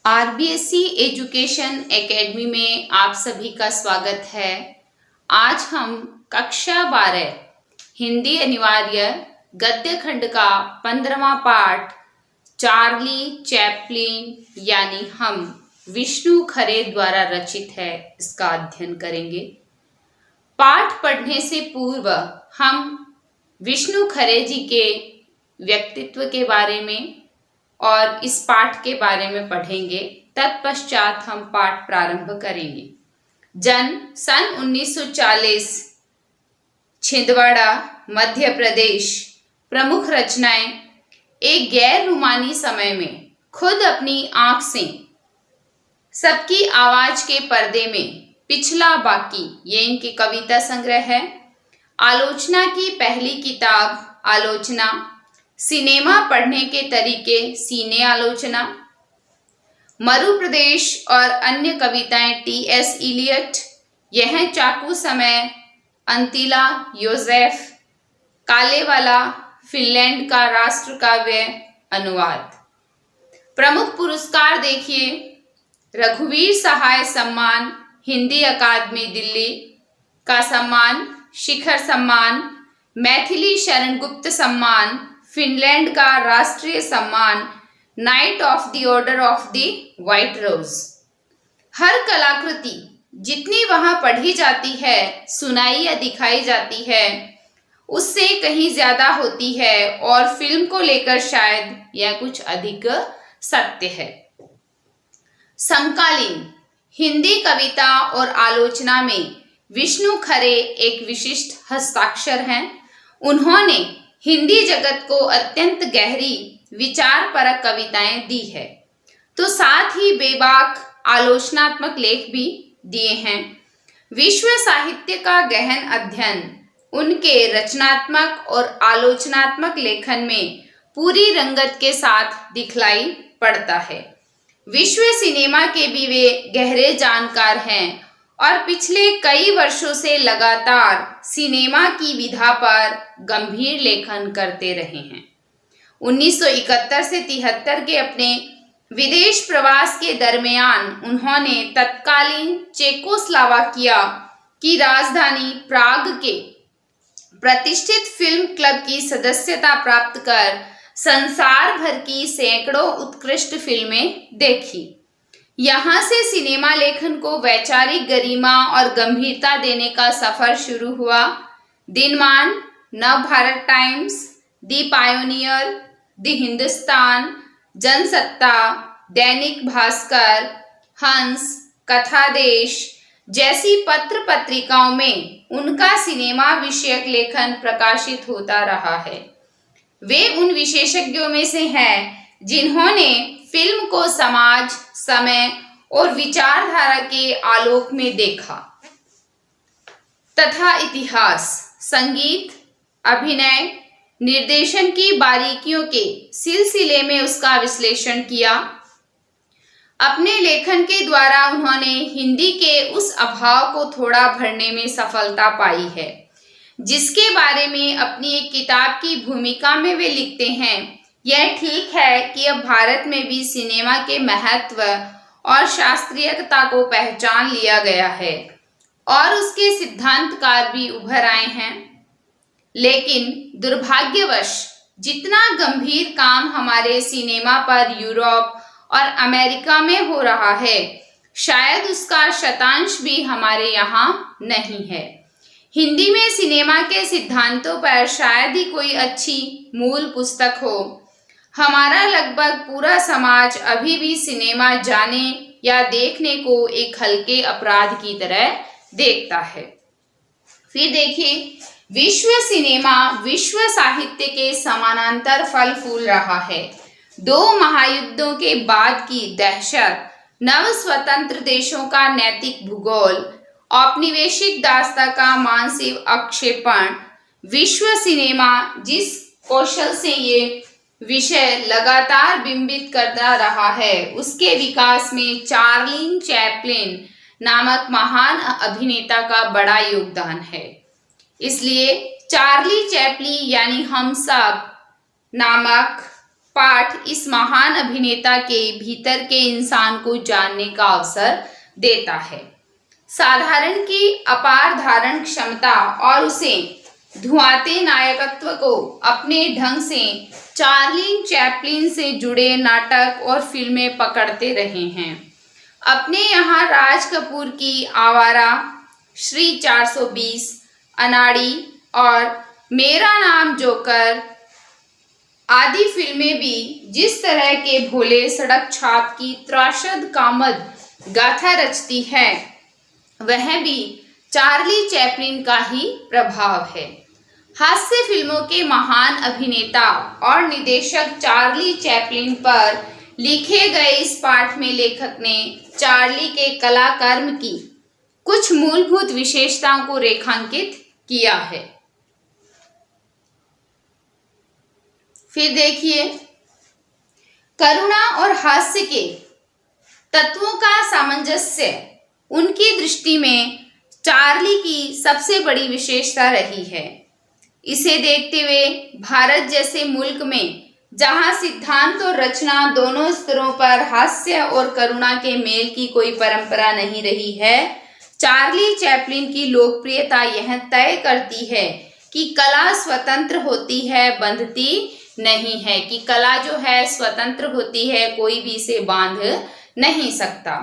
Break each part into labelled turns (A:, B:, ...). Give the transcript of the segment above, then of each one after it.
A: RBSC education academy में आप सभी का स्वागत है। आज हम कक्षा 12 हिंदी अनिवार्य गद्य खंड का 15वां पाठ चार्ली चैपलिन यानी हम विष्णु खरे द्वारा रचित है, इसका अध्ययन करेंगे। पाठ पढ़ने से पूर्व हम विष्णु खरे जी के व्यक्तित्व के बारे में और इस पाठ के बारे में पढ़ेंगे। तत्पश्चात हम पाठ प्रारंभ करेंगे। जन्म सन 1940, छिंदवाड़ा, मध्य प्रदेश। प्रमुख रचनाएं: एक गैर रूमानी समय में, खुद अपनी आंख से, सबकी आवाज के पर्दे में, पिछला बाकी, ये इनकी कविता संग्रह है। आलोचना की पहली किताब आलोचना, सिनेमा पढ़ने के तरीके, सीने आलोचना, मरु प्रदेश और अन्य कविताएं टी.एस. इलियट, यह चाकू समय, अंतिला योसेफ, कालेवाला, फिनलैंड का राष्ट्र काव्य, अनुवाद। प्रमुख पुरस्कार देखिए: रघुवीर सहाय सम्मान, हिंदी अकादमी दिल्ली का सम्मान, शिखर सम्मान, मैथिली शरण गुप्त सम्मान, फिनलैंड का राष्ट्रीय सम्मान, knight of the order of the white rose. हर कलाकृति जितनी वहां पढ़ी जाती है, सुनाई या दिखाई जाती है, उससे कहीं ज्यादा होती है और फिल्म को लेकर शायद यह कुछ अधिक सत्य है। समकालीन हिंदी कविता और आलोचना में विष्णु खरे एक विशिष्ट हस्ताक्षर हैं। उन्होंने हिंदी जगत को अत्यंत गहरी विचारपरक कविताएं दी है, तो साथ ही बेबाक आलोचनात्मक लेख भी दिए हैं। विश्व साहित्य का गहन अध्ययन उनके रचनात्मक और आलोचनात्मक लेखन में पूरी रंगत के साथ दिखलाई पड़ता है। विश्व सिनेमा के भी वे गहरे जानकार हैं और पिछले कई वर्षों से लगातार सिनेमा की विधा पर गंभीर लेखन करते रहे हैं। 1971 से 73 के अपने विदेश प्रवास के दरमियान उन्होंने तत्कालीन चेकोस्लोवाकिया की राजधानी प्राग के प्रतिष्ठित फिल्म क्लब की सदस्यता प्राप्त कर संसार भर की सैकड़ों उत्कृष्ट फिल्में देखी। यहाँ से सिनेमा लेखन को वैचारिक गरिमा और गंभीरता देने का सफर शुरू हुआ। दिनमान, नव भारत टाइम्स, दी पायोनियर, दी हिंदुस्तान, जनसत्ता, दैनिक भास्कर, हंस, कथादेश जैसी पत्र पत्रिकाओं में उनका सिनेमा विषयक लेखन प्रकाशित होता रहा है। वे उन विशेषज्ञों में से हैं जिन्होंने फिल्म को समाज, समय और विचारधारा के आलोक में देखा तथा इतिहास, संगीत, अभिनय, निर्देशन की बारीकियों के सिलसिले में उसका विश्लेषण किया। अपने लेखन के द्वारा उन्होंने हिंदी के उस अभाव को थोड़ा भरने में सफलता पाई है, जिसके बारे में अपनी एक किताब की भूमिका में वे लिखते हैं। यह ठीक है कि अब भारत में भी सिनेमा के महत्व और शास्त्रीयता को पहचान लिया गया है और उसके सिद्धांतकार भी उभर आए हैं, लेकिन दुर्भाग्यवश जितना गंभीर काम हमारे सिनेमा पर यूरोप और अमेरिका में हो रहा है, शायद उसका शतांश भी हमारे यहाँ नहीं है। हिंदी में सिनेमा के सिद्धांतों पर शायद ही कोई अच्छी मूल पुस्तक हो। हमारा लगभग पूरा समाज अभी भी सिनेमा जाने या देखने को एक हल्के अपराध की तरह देखता है। फिर देखिए, विश्व सिनेमा विश्व साहित्य के समानांतर फल फूल रहा है। 2 महायुद्धों के बाद की दहशत, नव स्वतंत्र देशों का नैतिक भूगोल, औपनिवेशिक दास्ता का मानसिक अक्षेपण, विश्व सिनेमा जिस कौशल से ये विषय लगातार बिंबित करता रहा है, उसके विकास में चार्ली चैपलिन नामक महान अभिनेता का बड़ा योगदान है। इसलिए चार्ली चैपलिन यानी हम सब नामक पाठ इस महान अभिनेता के भीतर के इंसान को जानने का अवसर देता है। साधारण की अपार धारण क्षमता और उसे धुआते नायकत्व को अपने ढंग से चार्ली चैपलिन से जुड़े नाटक और फिल्में पकड़ते रहे हैं। अपने यहाँ राज कपूर की आवारा, श्री 420, अनाड़ी और मेरा नाम जोकर आदि फिल्में भी जिस तरह के भोले सड़क छाप की त्रासद कामद गाथा रचती है, वह भी चार्ली चैपलिन का ही प्रभाव है। हास्य फिल्मों के महान अभिनेता और निर्देशक चार्ली चैपलिन पर लिखे गए इस पाठ में लेखक ने चार्ली के कला कर्म की कुछ मूलभूत विशेषताओं को रेखांकित किया है। फिर देखिए, करुणा और हास्य के तत्वों का सामंजस्य उनकी दृष्टि में चार्ली की सबसे बड़ी विशेषता रही है। इसे देखते हुए भारत जैसे मुल्क में जहां सिद्धांत और रचना दोनों स्तरों पर हास्य और करुणा के मेल की कोई परंपरा नहीं रही है, चार्ली चैपलिन की लोकप्रियता यह तय करती है कि कला स्वतंत्र होती है, बंधती नहीं है, कि कला जो है स्वतंत्र होती है, कोई भी इसे बांध नहीं सकता।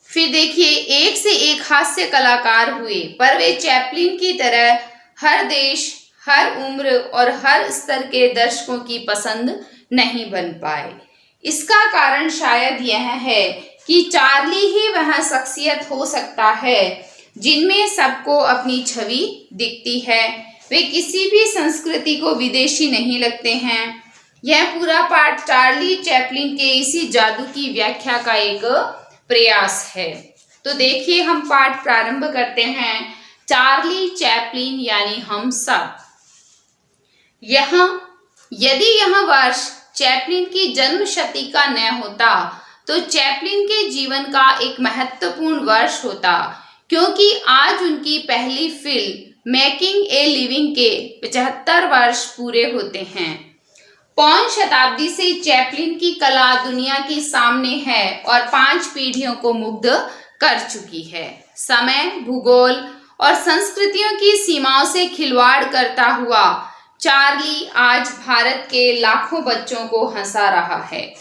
A: फिर देखिए, एक से एक हास्य कलाकार हुए, पर वे चैपलिन की तरह हर देश, हर उम्र और हर स्तर के दर्शकों की पसंद नहीं बन पाए। इसका कारण शायद यह है कि चार्ली ही वह शख्सियत हो सकता है जिनमें सबको अपनी छवि दिखती है। वे किसी भी संस्कृति को विदेशी नहीं लगते हैं। यह पूरा पाठ चार्ली चैपलिन के इसी जादू की व्याख्या का एक प्रयास है। तो देखिए, हम पाठ प्रारंभ करते हैं। चार्ली चैपलिन यानी हम सब। यदि यह वर्ष चैपलिन की जन्म शती का न होता तो चैपलिन के जीवन का एक महत्वपूर्ण वर्ष होता, क्योंकि आज उनकी पहली फिल्म मेकिंग ए लिविंग के 75 वर्ष पूरे होते हैं। पौन शताब्दी से चैपलिन की कला दुनिया के सामने है और 5 पीढ़ियों को मुग्ध कर चुकी है। समय, भूगोल और संस्कृतियों की सीमाओं से खिलवाड़ करता हुआ चार्ली आज भारत के लाखों बच्चों को हंसा रहा है,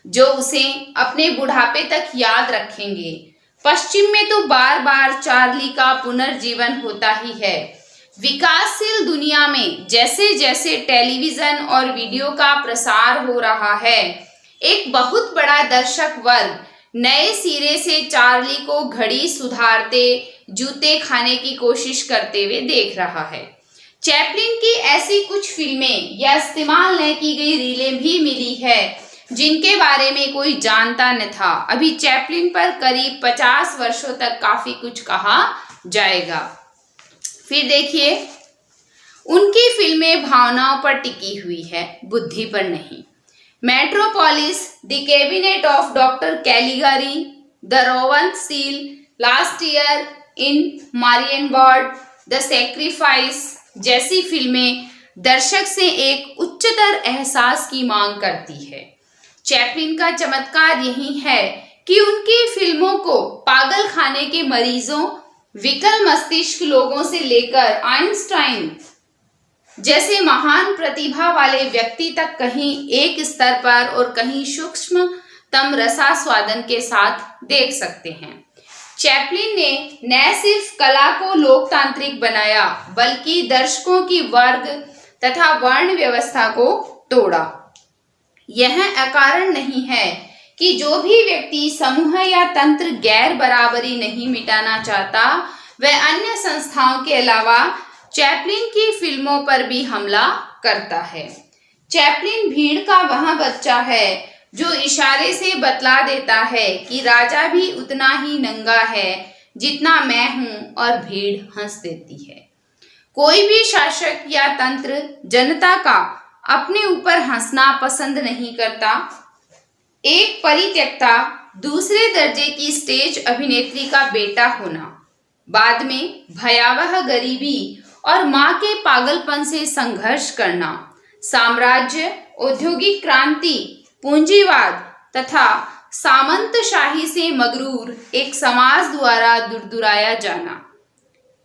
A: जो उसे अपने बुढ़ापे तक याद रखेंगे। पश्चिम में तो बार बार चार्ली का पुनर्जीवन होता ही है। विकासशील दुनिया में जैसे जैसे टेलीविजन और वीडियो का प्रसार हो रहा है, एक बहुत बड़ा दर्शक वर्ग नए सिरे से चार्ली को घड़ी सुधारते, जूते खाने की कोशिश करते हुए देख रहा है। चैपलिन की ऐसी कुछ फिल्में या इस्तेमाल न की गई रीलें भी मिली है जिनके बारे में कोई जानता न था। अभी चैपलिन पर करीब 50 वर्षों तक काफी कुछ कहा जाएगा। फिर देखिए, उनकी फिल्में भावनाओं पर टिकी हुई है, बुद्धि पर नहीं। Metropolis, the cabinet of doctor Caligari, the rowan seal, last year in Marienbad, the sacrifice जैसी फिल्में दर्शक से एक उच्चतर एहसास की मांग करती है। चैपलिन का चमत्कार यही है कि उनकी फिल्मों को पागल खाने के मरीजों, विकल मस्तिष्क लोगों से लेकर आइंस्टाइन जैसे महान प्रतिभा वाले व्यक्ति तक कहीं एक स्तर पर और कहीं सूक्ष्मतम रसास्वादन के साथ देख सकते हैं। चैपलिन ने न सिर्फ कला को लोकतांत्रिक बनाया, बल्कि दर्शकों की वर्ग तथा वर्ण व्यवस्था को तोड़ा। यह अकारण नहीं है कि जो भी व्यक्ति समूह या तंत्र गैर बराबरी नहीं मिटाना चाहता, वह अन्य संस्थाओं के अलावा चैपलिन की फिल्मों पर भी हमला करता है। चैपलिन भीड़ का वह बच्चा है जो इशारे से बतला देता है कि राजा भी उतना ही नंगा है जितना मैं हूं, और भीड़ हंस देती है। कोई भी शासक या तंत्र जनता का अपने ऊपर हंसना पसंद नहीं करता। एक परित्यक्ता दूसरे दर्जे की स्टेज अभिनेत्री का बेटा होना, बाद में भयावह गरीबी और मां के पागलपन से संघर्ष करना, साम्राज्य, औद्योगिक क्रांति, पूंजीवाद तथा सामंतशाही से मगरूर एक समाज द्वारा दुरदुराया जाना,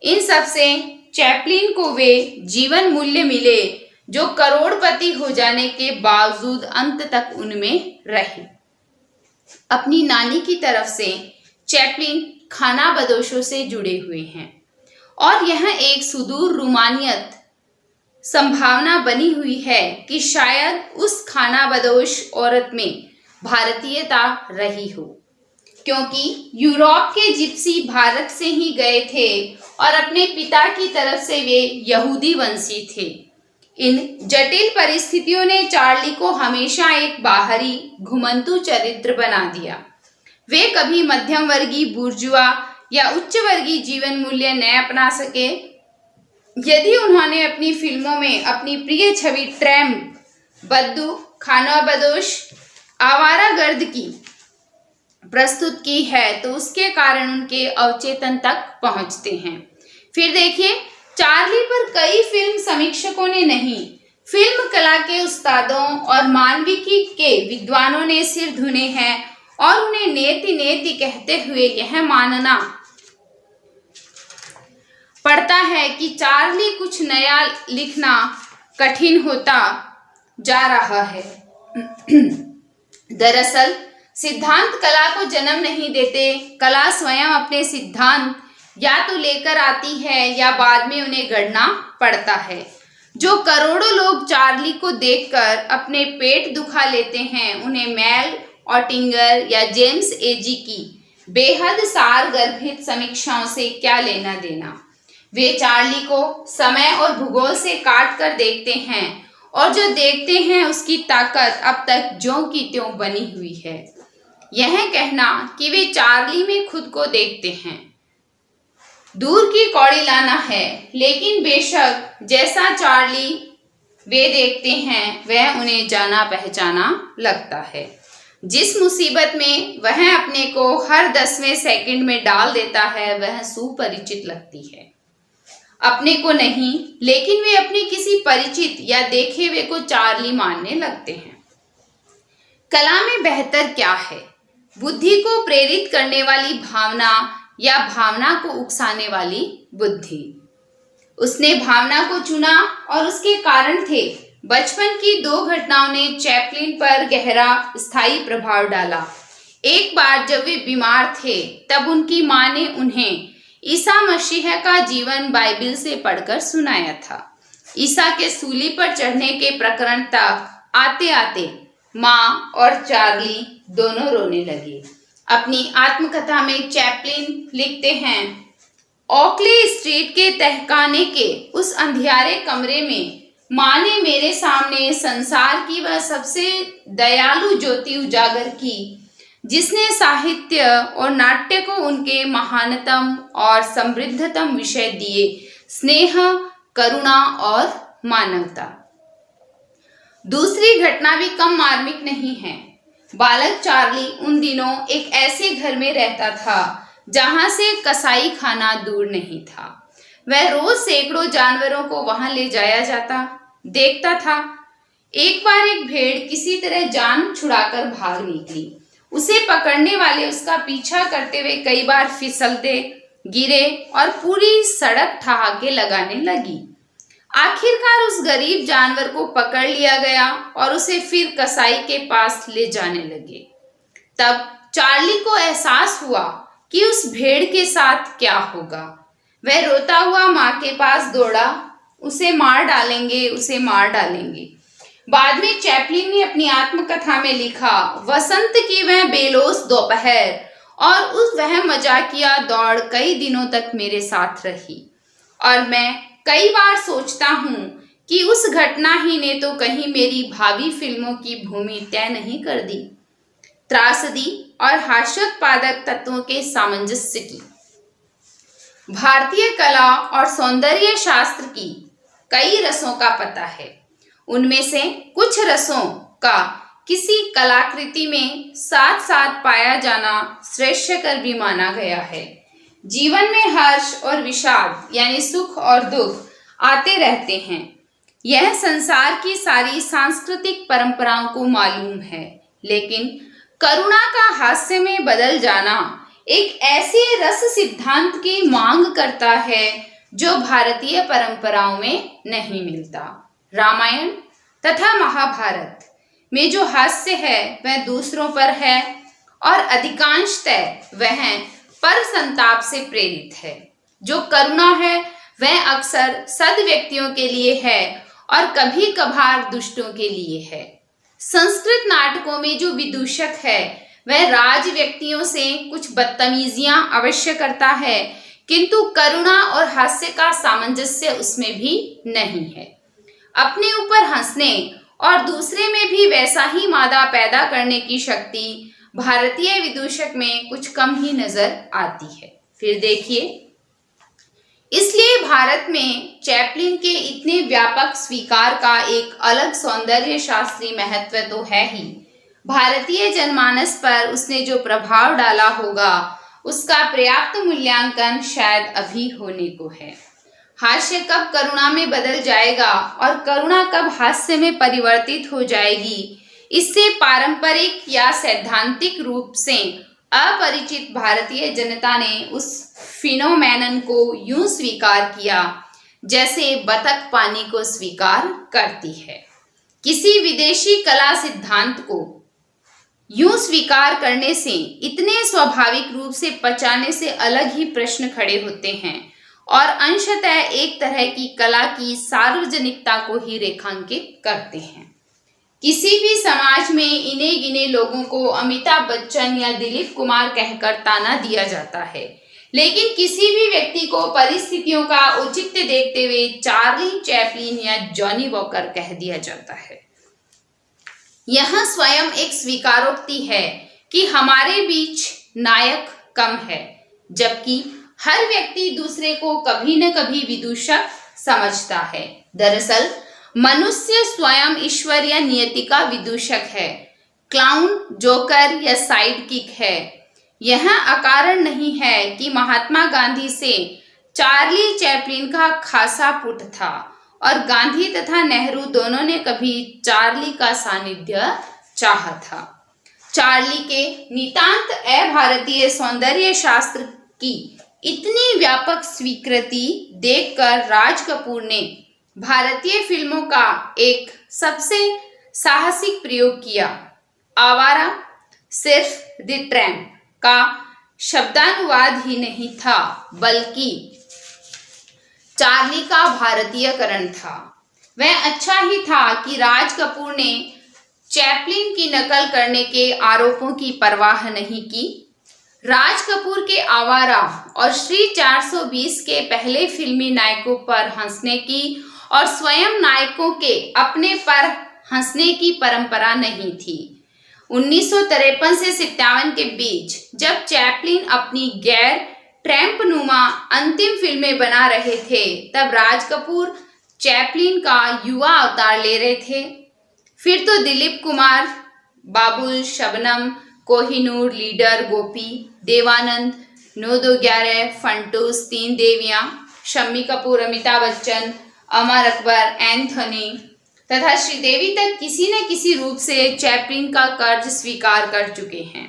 A: इन सब से चैपलिन को वे जीवन मूल्य मिले जो करोड़पति हो जाने के बावजूद अंत तक उनमें रहे। अपनी नानी की तरफ से चैपलिन खानाबदोशों से जुड़े हुए हैं और यह एक सुदूर रूमानियत संभावना बनी हुई है कि शायद उस खानाबदोश औरत में भारतीयता रही हो, क्योंकि यूरोप के जिप्सी भारत से ही गए थे और अपने पिता की तरफ से वे यहूदी वंशी थे। इन जटिल परिस्थितियों ने चार्ली को हमेशा एक बाहरी घुमंतू चरित्र बना दिया। वे कभी मध्यम वर्गीय बुर्जुआ या उच्च वर्गीय जीवन मूल्य न अपना सके। यदि उन्होंने अपनी फिल्मों में अपनी प्रिय छवि ट्रैम्प, बद्दू, खानाबदोश, आवारागर्द की प्रस्तुत की है तो उसके कारण उनके अवचेतन तक पहुंचते हैं। फिर देखिए, चार्ली पर कई फिल्म समीक्षकों ने नहीं, फिल्म कला के उस्तादों और मानविकी के विद्वानों ने सिर धुने हैं और उन्हें नेति नेति कहते हुए यह मानना पड़ता है कि चार्ली कुछ नया लिखना कठिन होता जा रहा है। दरअसल सिद्धांत कला को जन्म नहीं देते, कला स्वयं अपने सिद्धांत या तो लेकर आती है या बाद में उन्हें गढ़ना पड़ता है। जो करोड़ों लोग चार्ली को देखकर अपने पेट दुखा लेते हैं, उन्हें मेल ऑटिंगर या जेम्स एजी की बेहद सारगर्भित समीक्षाओं से क्या लेना देना। वे चार्ली को समय और भूगोल से काट कर देखते हैं और जो देखते हैं उसकी ताकत अब तक ज्यों की त्यों बनी हुई है। यह कहना कि वे चार्ली में खुद को देखते हैं दूर की कौड़ी लाना है, लेकिन बेशक जैसा चार्ली वे देखते हैं वह उन्हें जाना पहचाना लगता है। जिस मुसीबत में वह अपने को हर 10वें सेकंड में डाल देता है वह सुपरिचित लगती है। अपने को नहीं, लेकिन वे अपने किसी परिचित या देखे हुए को चार्ली मानने लगते हैं। कला में बेहतर क्या है? बुद्धि को प्रेरित करने वाली भावना या भावना को उकसाने वाली बुद्धि। उसने भावना को चुना और उसके कारण थे। बचपन की 2 घटनाओं ने चैपलिन पर गहरा स्थायी प्रभाव डाला। एक बार जब वे बीमार थे तब उनकी मां ने उन्हें ईसा मसीह का जीवन बाइबिल से पढ़कर सुनाया था। ईसा के सूली पर चढ़ने के प्रकरण तक आते आते मां और चार्ली दोनों रोने लगे। अपनी आत्मकथा में चैपलिन लिखते हैं, ओकली स्ट्रीट के तहखाने के उस अंधियारे कमरे में मां ने मेरे सामने संसार की वह सबसे दयालु ज्योति उजागर की जिसने साहित्य और नाट्य को उनके महानतम और समृद्धतम विषय दिए, स्नेह, करुणा और मानवता। दूसरी घटना भी कम मार्मिक नहीं है। बालक चार्ली उन दिनों एक ऐसे घर में रहता था जहां से कसाई खाना दूर नहीं था। वह रोज सैकड़ों जानवरों को वहां ले जाया जाता देखता था। एक बार एक भेड़ किसी तरह जान छुड़ाकर भाग निकली। उसे पकड़ने वाले उसका पीछा करते हुए कई बार फिसलते, गिरे और पूरी सड़क ठहाके लगाने लगी। आखिरकार उस गरीब जानवर को पकड़ लिया गया और उसे फिर कसाई के पास ले जाने लगे। तब चार्ली को एहसास हुआ कि उस भेड़ के साथ क्या होगा। वह रोता हुआ मां के पास दौड़ा, उसे मार डालेंगे, उसे मार डालेंगे। बाद में चैपलिन ने अपनी आत्मकथा में लिखा, वसंत की वह बेलोस दोपहर और वह मजाकिया दौड़ कई दिनों तक मेरे साथ रही और मैं कई बार सोचता हूँ कि उस घटना ही ने तो कहीं मेरी भावी फिल्मों की भूमि तय नहीं कर दी। त्रासदी और हास्योत्पादक तत्वों के सामंजस्य की। भारतीय कला और सौंदर्य शास्त्र की कई रसों का पता है। उनमें से कुछ रसों का किसी कलाकृति में साथ साथ पाया जाना श्रेष्ठकर भी माना गया है। जीवन में हर्ष और विषाद यानी सुख और दुख आते रहते हैं। यह संसार की सारी सांस्कृतिक परंपराओं को मालूम है, लेकिन करुणा का हास्य में बदल जाना एक ऐसे रस सिद्धांत की मांग करता है जो भारतीय परंपराओं में नहीं मिलता। रामायण तथा महाभारत में जो हास्य है वह दूसरों पर है और अधिकांशतः वह पर संताप से प्रेरित है। जो करुणा है वह अक्सर सद व्यक्तियों के लिए है और कभी कभार दुष्टों के लिए है। संस्कृत नाटकों में जो विदूषक है वह राज व्यक्तियों से कुछ बदतमीजियां अवश्य करता है, किंतु करुणा और हास्य का सामंजस्य उसमें भी नहीं है। अपने ऊपर हंसने और दूसरे में भी वैसा ही मादा पैदा करने की शक्ति भारतीय विदूषक में कुछ कम ही नजर आती है। फिर देखिए, इसलिए भारत में चैपलिन के इतने व्यापक स्वीकार का एक अलग सौंदर्य शास्त्रीय महत्व तो है ही। भारतीय जनमानस पर उसने जो प्रभाव डाला होगा उसका पर्याप्त मूल्यांकन शायद अभी होने को है। हास्य कब करुणा में बदल जाएगा और करुणा कब हास्य में परिवर्तित हो जाएगी, इससे पारंपरिक या सैद्धांतिक रूप से अपरिचित भारतीय जनता ने उस फिनोमेनन को यूं स्वीकार किया जैसे बतख पानी को स्वीकार करती है। किसी विदेशी कला सिद्धांत को यूं स्वीकार करने से इतने स्वाभाविक रूप से पचाने से अलग ही प्रश्न खड़े होते हैं और अंशतः एक तरह की कला की सार्वजनिकता को ही रेखांकित करते हैं। किसी भी समाज में इने गिने लोगों को अमिताभ बच्चन या दिलीप कुमार कहकर ताना दिया जाता है, लेकिन किसी भी व्यक्ति को परिस्थितियों का औचित्य देखते हुए चार्ली चैपलिन या जॉनी वॉकर कह दिया जाता है। यह स्वयं एक स्वीकारोक्ति है कि हमारे बीच नायक कम है, जबकि हर व्यक्ति दूसरे को कभी न कभी विदूषक समझता है। दरअसल मनुष्य स्वयं ईश्वर या नियति का विदूषक है, क्लाउन, जोकर या साइड किक है। यह अकारण नहीं है कि महात्मा गांधी से चार्ली चैपलिन का खासा पुट था और गांधी तथा नेहरू दोनों ने कभी चार्ली का सानिध्य चाहा था। चार्ली के नितांत अभारतीय सौंदर्य शास्त्र की इतनी व्यापक स्वीकृति देखकर राज कपूर ने भारतीय फिल्मों का एक सबसे साहसिक प्रयोग किया। आवारा सिर्फ द ट्रैम्प का शब्दानुवाद ही नहीं था, बल्कि चार्ली का भारतीयकरण था। वह अच्छा ही था कि राज कपूर ने चैपलिन की नकल करने के आरोपों की परवाह नहीं की। राज कपूर के आवारा और श्री 420 के पहले फिल्मी नायकों पर हंसने की और स्वयं नायकों के अपने पर हंसने की परंपरा नहीं थी। 1953 से 57 के बीच जब चैपलिन अपनी गैर ट्रैम्प नुमा अंतिम फिल्में बना रहे थे, तब राज कपूर चैपलिन का युवा अवतार ले रहे थे। फिर तो दिलीप कुमार, बाबुल, शबनम, कोहिनूर, लीडर, गोपी, देवानंद, 9-2-11, फंटूस, 3 देवियां, शम्मी कपूर, अमिताभ बच्चन, अमर अकबर, एंथोनी तथा श्रीदेवी तक किसी न किसी रूप से चैपलिन का कर्ज स्वीकार कर चुके हैं।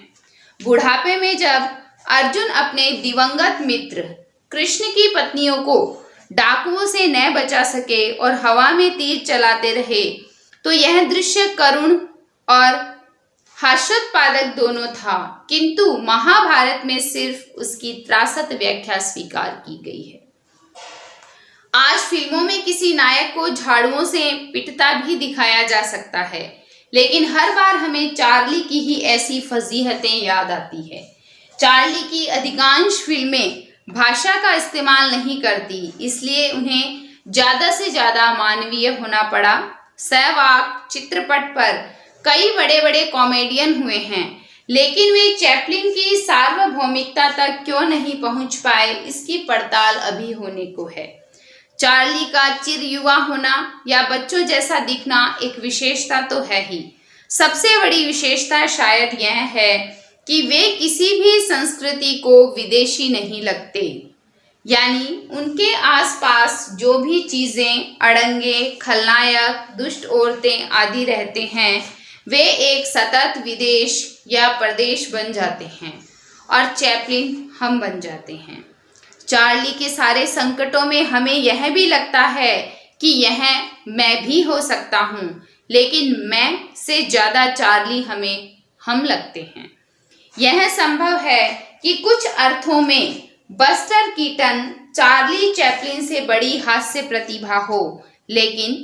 A: बुढ़ापे में जब अर्जुन अपने दिवंगत मित्र कृष्ण की पत्नियों को डाकुओं से न बचा सके और हवा में तीर चलाते रहे, तो यह दृश्य करुण और हास्योत्पादक दोनों था, किंतु महाभारत में सिर्फ उसकी त्रासद व्याख्या स्वीकार की गई है। आज फिल्मों में किसी नायक को झाड़ुओं से पिटता भी दिखाया जा सकता है, लेकिन हर बार हमें चार्ली की ही ऐसी फजीहतें याद आती है। चार्ली की अधिकांश फिल्में भाषा का इस्तेमाल नहीं करती, इसलिए उन्हें ज्यादा से ज्यादा मानवीय होना पड़ा। सहवाग चित्रपट पर कई बड़े बड़े कॉमेडियन हुए हैं, लेकिन वे चैपलिन की सार्वभौमिकता तक क्यों नहीं पहुंच पाए, इसकी पड़ताल अभी होने को है। चार्ली का चिर युवा होना या बच्चों जैसा दिखना एक विशेषता तो है ही। सबसे बड़ी विशेषता शायद यह है कि वे किसी भी संस्कृति को विदेशी नहीं लगते। यानी उनके आसपास जो भी चीजें, अड़ंगे, खलनायक, दुष्ट औरतें आदि रहते हैं वे एक सतत विदेश या प्रदेश बन जाते हैं और चैपलिन हम बन जाते हैं। चार्ली के सारे संकटों में हमें यह भी लगता है कि यह मैं भी हो सकता हूँ, लेकिन मैं से ज़्यादा चार्ली हम लगते हैं। यह संभव है कि कुछ अर्थों में बस्टर कीटन चार्ली चैपलिन से बड़ी हास्य प्रतिभा हो, लेकिन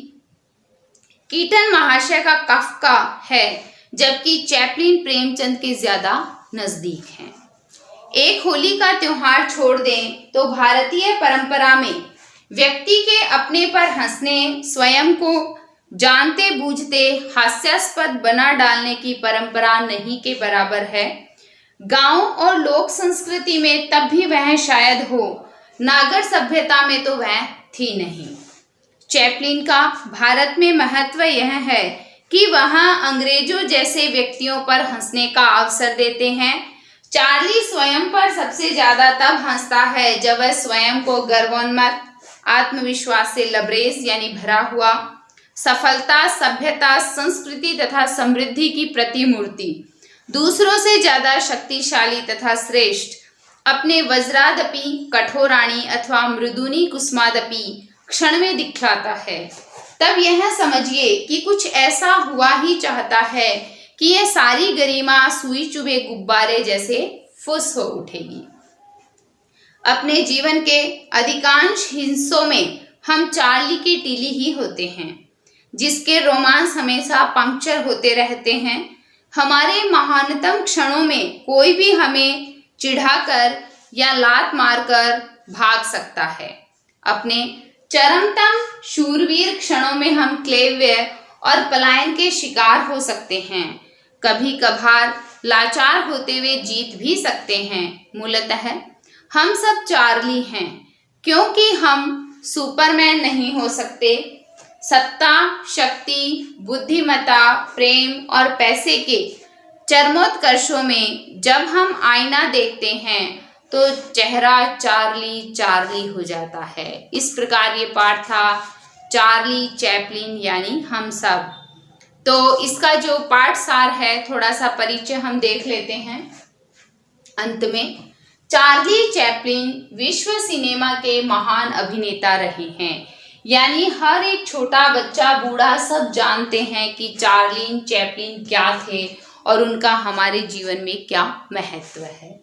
A: कीटन महाशय का काफ्का है, जबकि चैपलिन प्रेमचंद के ज्यादा नजदीक हैं। एक होली का त्योहार छोड़ दें तो भारतीय परंपरा में व्यक्ति के अपने पर हंसने, स्वयं को जानते बूझते हास्यास्पद बना डालने की परंपरा नहीं के बराबर है। गांव और लोक संस्कृति में तब भी वह शायद हो, नागर सभ्यता में तो वह थी नहीं। चैपलिन का भारत में महत्व यह है कि वह अंग्रेजों जैसे व्यक्तियों पर हंसने का अवसर देते हैं। चार्ली स्वयं पर सबसे ज्यादा तब हंसता है जब वह स्वयं को गर्वोन्मत्त, आत्मविश्वास से लबरेज यानी भरा हुआ, सफलता, सभ्यता, संस्कृति तथा समृद्धि की प्रतिमूर्ति, दूसरों से ज्यादा शक्तिशाली तथा श्रेष्ठ, अपने वज्रादपि कठोराणी अथवा मृदुनी कुसुमादपि क्षण में दिखलाता है। तब यह समझिए कि कुछ ऐसा हुआ ही चाहता है कि यह सारी गरिमा सुई चुभे गुब्बारे जैसे फुस हो उठेगी। अपने जीवन के अधिकांश हिस्सों में हम चार्ली की टीली ही होते हैं, जिसके रोमांस हमेशा पंक्चर होते रहते हैं। हमारे महानतम क्षणों में कोई भी हमें चिढ़ाकर या लात मारकर भाग सकता है। अपने चरमतम शूरवीर क्षणों में हम क्लेव्य और पलायन के शिकार हो सकते हैं। कभी कभार लाचार होते हुए जीत भी सकते हैं। मूलतः हम सब चार्ली हैं, क्योंकि हम सुपरमैन नहीं हो सकते। सत्ता, शक्ति, बुद्धिमत्ता, प्रेम और पैसे के चरमोत्कर्षों में जब हम आईना देखते हैं तो चेहरा चार्ली चार्ली हो जाता है। इस प्रकार ये पाठ था चार्ली चैपलिन यानी हम सब। तो इसका जो पाठ सार है, थोड़ा सा परिचय हम देख लेते हैं अंत में। चार्ली चैपलिन विश्व सिनेमा के महान अभिनेता रहे हैं, यानी हर एक छोटा बच्चा बूढ़ा सब जानते हैं कि चार्ली चैपलिन क्या थे और उनका हमारे जीवन में क्या महत्व है।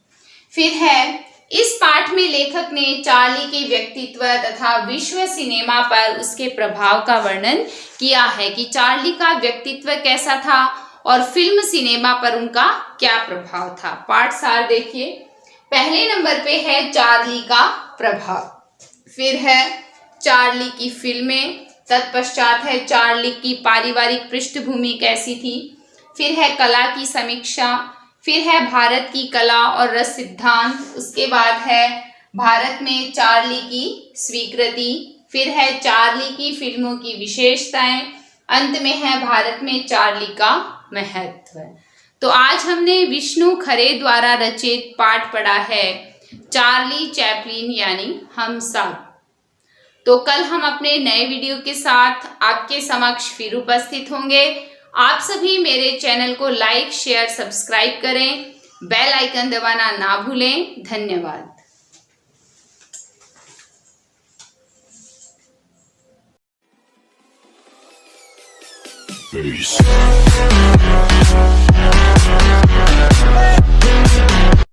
A: फिर है इस पाठ में लेखक ने चार्ली के व्यक्तित्व तथा विश्व सिनेमा पर उसके प्रभाव का वर्णन किया है कि चार्ली का व्यक्तित्व कैसा था और फिल्म सिनेमा पर उनका क्या प्रभाव था। पाठ सार देखिए। पहले नंबर पे है चार्ली का प्रभाव, फिर है चार्ली की फिल्में, तत्पश्चात है चार्ली की पारिवारिक पृष्ठभूमि कैसी थी, फिर है कला की समीक्षा, फिर है भारत की कला और रस सिद्धांत, उसके बाद है भारत में चार्ली की स्वीकृति, फिर है चार्ली की फिल्मों की विशेषताएं, अंत में है भारत में चार्ली का महत्व। तो आज हमने विष्णु खरे द्वारा रचित पाठ पढ़ा है चार्ली चैपलिन यानी हम सब। तो कल हम अपने नए वीडियो के साथ आपके समक्ष फिर उपस्थित होंगे। आप सभी मेरे चैनल को लाइक, शेयर, सब्सक्राइब करें, बेल आइकन दबाना ना भूलें। धन्यवाद। Peace.